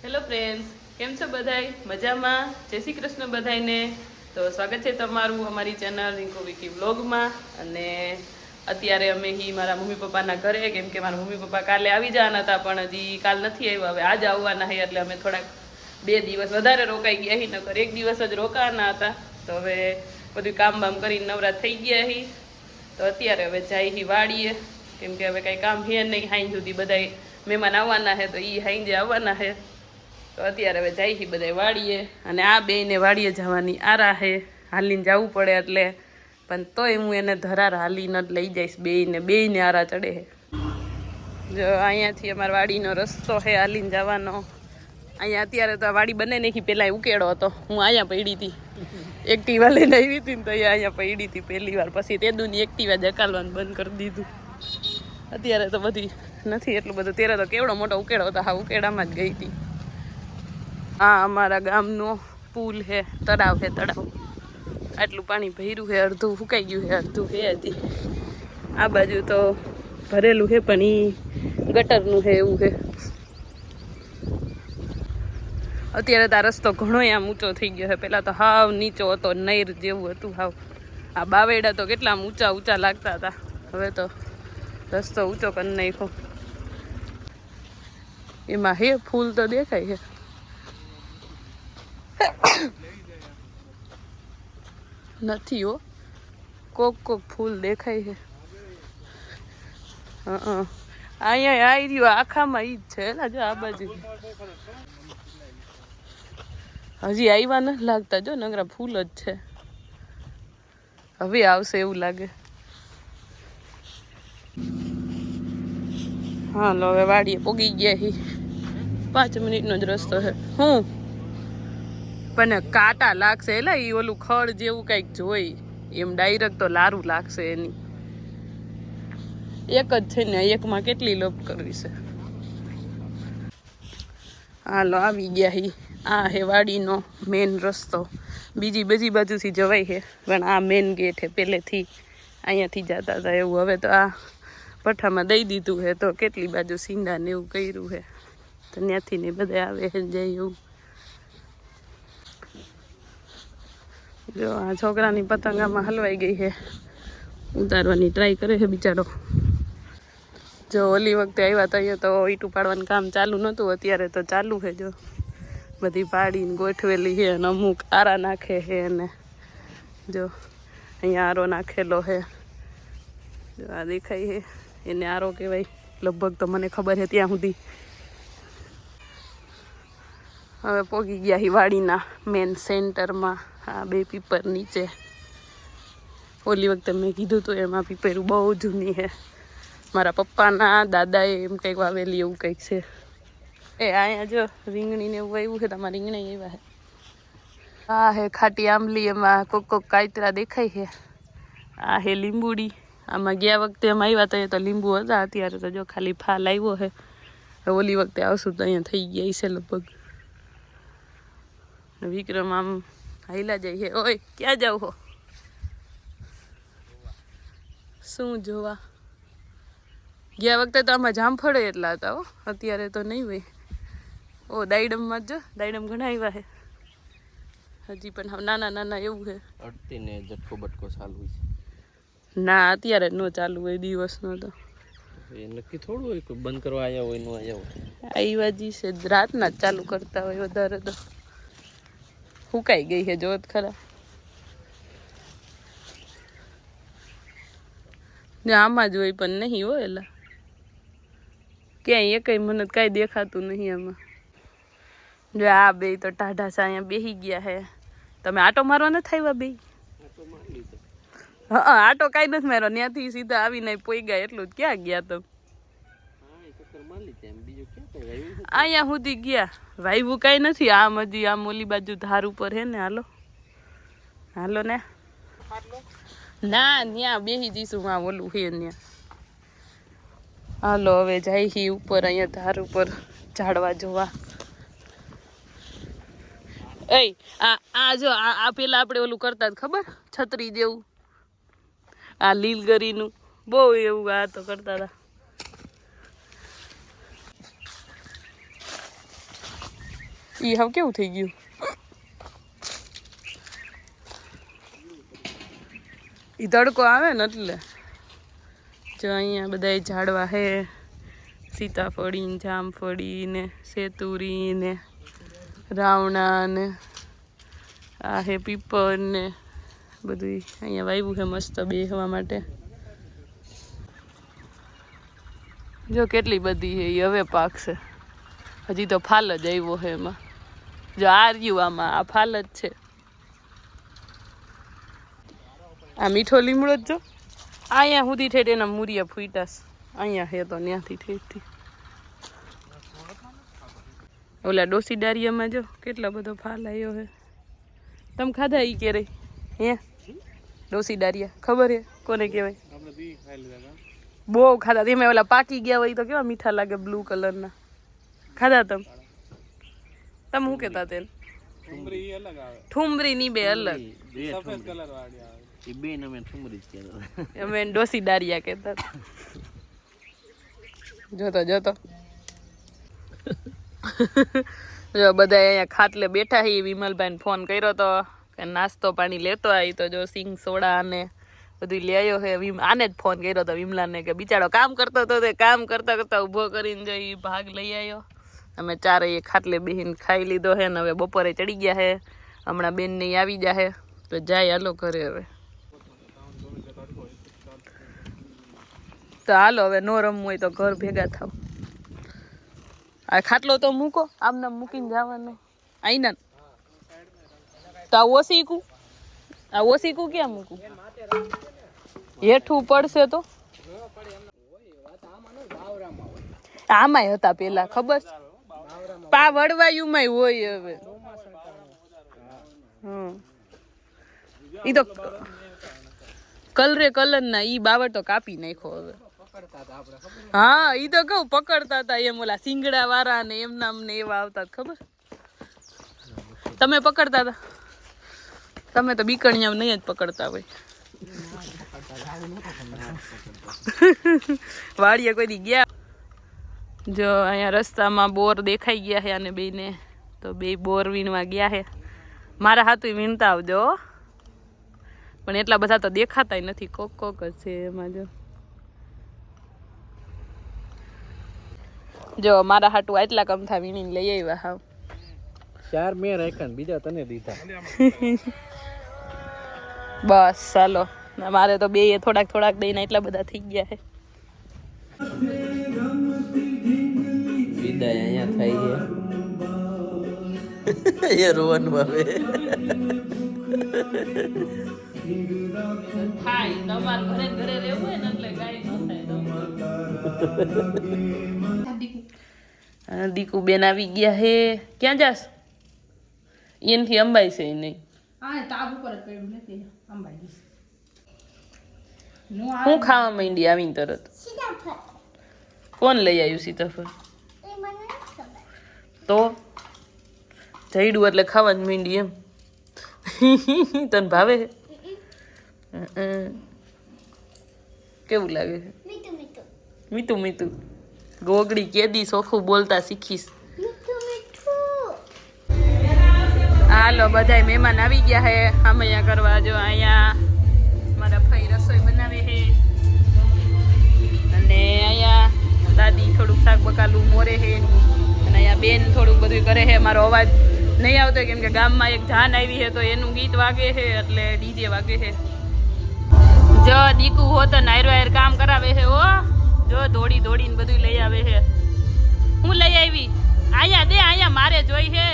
Hello friends, કેમ છો બધાય? મજામાં? જય શ્રી કૃષ્ણ બધાયને. તો સ્વાગત છે તમારું અમારી ચેનલ રિંકુ વિકી વ્લોગમાં. અને અત્યારે અમે મારા મમ્મી પપ્પાના ઘરે, કેમ કે મારા મમ્મી પપ્પા કાલે આવી જવાના હતા પણ હજી કાલ નથી આવ્યા. હવે આજ આવવાના છે એટલે અમે થોડાક 2 દિવસ વધારે રોકાઈ ગયા હી. નકર 1 દિવસ જ રોકાવાના હતા. તો હવે બધું કામ બામ કરીને નવરા થઈ ગયા હી. તો અત્યારે હવે જાય હી વાડીએ, કેમ કે હવે કાંઈ કામ છે નહીં. હાઈ સુધી બધા મહેમાન આવવાના છે તો એ હાઈ જે આવવાના છે. તો અત્યારે હવે જાય છે બધા વાડીએ. અને આ બેયને વાડીએ જવાની આરા છે, હાલીને જવું પડે એટલે. પણ તોય હું એને ધરાર હાલીને જ લઈ જઈશ. બેયને આરા ચડે છે. જો અહીંયાથી અમારા વાડીનો રસ્તો છે હાલીને જવાનો. અહીંયા અત્યારે તો આ વાડી બને નાખી, પહેલાં ઉકેડો હતો. હું અહીંયા પડી હતી, એક્ટિવા લઈને આવી હતી ને તો અહીંયા પડી હતી પહેલી વાર. પછી તે દૂની એક્ટિવા જકાલવાનું બંધ કરી દીધું. અત્યારે તો બધી નથી એટલું બધું. ત્યારે તો કેવડો મોટો ઉકેડો હતો, હા ઉકેડામાં જ ગઈ હતી. આ અમારા ગામનો પુલ છે, તળાવ છે, તળાવ. આટલું પાણી ભર્યું છે, અડધું ફૂંકાઈ ગયું છે, અડધું છે હજી. આ બાજુ તો ભરેલું છે પણ એ ગટરનું છે એવું છે. અત્યારે તો આ રસ્તો ઘણો આમ ઊંચો થઈ ગયો છે. પહેલાં તો હાવ નીચો હતો, નૈર જેવું હતું હાવ. આ બાવેડા તો કેટલા આમ ઊંચા ઊંચા લાગતા હતા. હવે તો રસ્તો ઊંચો કરી નાખ્યો. એમાં હે ફૂલ તો દેખાય છે. નથી હો, કોક ફૂલ દેખાય છે. અહીંયા આવી રહ્યું આખામાં ઈ જ છે. જો આ બાજુ હજી આવ્યા નથી લાગતા. જો નગરા ફૂલ જ છે. હવે આવશે એવું લાગે. હાલો હવે વાડીએ પોગી ગયા હી. 5 મિનિટનો જ રસ્તો છે. હું પણ કાંટા લાગશે એટલે એ ઓલું ખડ જેવું કંઈક જોઈ એમ ડાયરેક્ટ તો લારું લાગશે એની. એક જ છે ને, એકમાં કેટલી લોપ કરવી છે. હાલો આવી ગયા હી. આ હે વાડીનો મેન રસ્તો. બીજી બાજુથી જવાય છે પણ આ મેન ગેટ છે પહેલેથી. અહીંયાથી જતા હતા એવું. હવે તો આ પઠ્ઠામાં દઈ દીધું છે. તો કેટલી બાજુ સીંડા ને એવું કર્યું છે. તો ત્યાંથી ને બધા આવે છે જાય એવું. જો આ છોકરાની પતંગ આમાં હલવાઈ ગઈ છે. ઉતારવાની ટ્રાય કરે છે બિચારો. જો ઓલી વખતે આવ્યા તો અહીંયા તો ઈટું પાડવાનું કામ ચાલુ નહોતું. અત્યારે તો ચાલુ છે. જો બધી પાડીને ગોઠવેલી છે અને અમુક આરા નાખે છે. અને જો અહીંયા આરો નાખેલો છે. જો આ દેખાય છે, એને આરો કહેવાય લગભગ. તો મને ખબર છે ત્યાં સુધી. હવે પોગી ગયા હી વાડીના મેન સેન્ટરમાં. આ 2 પીપર નીચે. ઓલી વખતે મેં કીધું હતું એમાં પીપરું બહુ જૂની છે. મારા પપ્પાના દાદાએ એમ કંઈક વાવેલી એવું કંઈક છે. અહીંયા જો રીંગણીને એવું આવ્યું છે. તમારે રીંગણી આવ્યા છે. આ હે ખાટી આંબલી. એમાં કોક કાયતરા દેખાય છે. આ હે લીંબુડી. આમાં ગયા વખતે એમ આવ્યા તો તો લીંબુ હતા. અત્યારે તો જો ખાલી ફાલ આવ્યો છે. ઓલી વખતે આવશું તો અહીંયા થઈ ગયા છે લગભગ. વિક્રમ આમ હાઈલા જાય છે. ઓય ક્યાં જાવ હો? શું જોવા? ગયા વખતે તો આમાં જામફળે એટલા હતા હો. અત્યારે તો નહીં હોય. ઓ દાયડમમાં જ જો, દાયડમ ઘણા આવ્યા છે. હજી પણ નાના એવું છે. અડતીને ઝટકો બટકો ચાલુ છે. ના અત્યારે ન ચાલુ હોય દિવસનો તો. એ નક્કી થોડું હોય કોઈ બંધ કરવા આવ્યા હોય નો આવ્યા હોય. આવ્યા જી છે રાતના જ ચાલુ કરતા હોય વધારે તો. ફૂંકાઈ ગઈ છે જોત ખરા. આમાં જ હોય પણ નહીં હોય. એલા ક્યાંય એકઈ મને કાંઈ દેખાતું નહીં આમાં. જો આ 2 તો ટાઢા છે અહીંયા બેસી ગયા છે. તમે આટો મારવા નથી આવ્યા 2? હા આટો કાંઈ નથી માર્યો. ત્યાંથી સીધા આવીને પોઈ ગયા એટલું જ. ક્યાં ગયા તમે? અહીંયા સુધી ગયા. વાયવું કાંઈ નથી. આમ હજી આમ ઓલી બાજુ ધાર ઉપર હે ને. હાલો ને. ના ત્યાં બેસી જઈશું. માં ઓલું છે ત્યાં. હાલો હવે જાય હી ઉપર. અહીંયા ધાર ઉપર ઝાડવા જોવા. આ જો આ પેલા આપણે ઓલું કરતા ખબર, છત્રી જેવું. આ લીલગરીનું બહુ એવું આ તો કરતા હતા. ઈ હવે કેવું થઈ ગયું? ઈ તડકો આવે ને એટલે જો અહીંયા બધા ઝાડવા હે, સીતાફળી ને જામફળી ને સેતુરી ને રાવણા ને આ હે પીપર ને બધું અહીંયા વાવ્યું છે મસ્ત બેસવા માટે. જો કેટલી બધી છે એ હવે પાકશે. હજી તો ફાલ જ આવ્યો છે એમાં. જો આ રહ્યું આમાં આ ફાલ જ છે. આ મીઠો લીમડો જ જો અહીંયા સુધી ઠેઠ એના મૂરિયા ફૂટાશ. અહીંયા હે તો ત્યાંથી ઠેઠથી ઓલા ડોસી ડારિયામાં જો કેટલા બધો ફાલ આવ્યો છે. તમે ખાધા ઈ કે રહી હે ડોસી ડારિયા? ખબર હે કોને કહેવાય? બહુ ખાધા. તમે ઓલા પાકી ગયા હોય તો કેવા મીઠા લાગે, બ્લુ કલરના. ખાધા તમે? તમે શું કહેતા તેને? ઠુમરી ની બે અલગ. અમે ડોસી ડારિયા કહેતા. જોતો જોતો જો બધા અહીંયા ખાટલે બેઠા હી. વિમલભાઈને ફોન કર્યો તો કે નાસ્તો પાણી લેતો આવી તો જો સિંગ સોડા ને બધું લઈ આવ્યો છે. આને જ ફોન કર્યો હતો વિમલાને કે બિચારો કામ કરતો હતો તે કામ કરતા કરતા ઊભો કરીને જો એ ભાગ લઈ આવ્યો. અમે ચારેય ખાટલે બેહીને ખાઈ લીધો છે ને હવે બપોરે ચડી ગયા છે. હમણાં બેન ને આવી જાહે તો જાય હાલો ઘરે. હવે તો હાલો હવે નો રમવું હોય તો ઘર ભેગા થાવ. આ ખાટલો તો મૂકો, આમને મૂકીને જવાનું આઈના. તો આ ઓસીકું ક્યાં મૂકું? હેઠું પડશે તો આમાંય હતા પેલા ખબર પા વડવાયુંમાંય હોય. હવે ઈ તો કલર ના ઈ બાવર તો કાપી નાખો હવે. હા ઈ તો કહું પકડતા હતા એમ ઓલા સિંગડા વાળા ને એમ નામ ને એવા આવતા ખબર? તમે પકડતા હતા? તમે તો બીકણિયા નહીં જ પકડતા હોય. વાડીએ કોઈ દી ગયા. જો અહીંયા રસ્તામાં બોર દેખાઈ ગયા છે અને બેને તો બે બોર વીણવા ગયા છે. મારા હાથું વીણતા આવજો પણ એટલા બધા તો દેખાતા નથી. કોક કોક જ છે એમાં. જો મારા હાટું આટલા કમથા વીણીને લઈ આવ્યા. હાવ 4 મેં રાખ્યા બીજા તને દીધા. બસ ચાલો મારે તો બે થોડાક દઈને એટલા બધા થઈ ગયા છે. વિદાય અહીંયા થાય છે. એ રોવાનું આવે થાય તમાર ઘરે રહેવું હોય ને એટલે ગાય ન થાય. દીકુ બેન આવી ગયા હે. ક્યાં જાસ? એનથી અંબાઈ છે નહીં. હું ખાવા માંડી આવીને તરત. કોણ લઈ આવ્યું સીતાફળ? તો જઈડું એટલે ખાવા જ માંડી એમ. તને ભાવે? કેવું લાગે છે? મીઠું મીઠું. ગોગડી કેદી સોખું બોલતા શીખીશ. હાલો બધાય મહેમાન આવી ગયા હે આમૈયા કરવા. જો અહીંયા મારા ભાઈ રસોઈ બનાવે છે અને અહીંયા દાદી થોડુંક શાક બકાલું મોરે છે અને અહીંયા બેન થોડુંક બધું કરે છે. મારો અવાજ નહીં આવતો કેમ કે ગામમાં એક જાન આવી છે તો એનું ગીત વાગે છે એટલે ડીજે વાગે છે. જો દીકુ હોત નાયરો હાયર કામ કરાવે છે. ઓ જો દોડીને બધું લઈ આવે છે. હું લઈ આવી? અહીંયા દે, અહીંયા મારે જોઈ છે.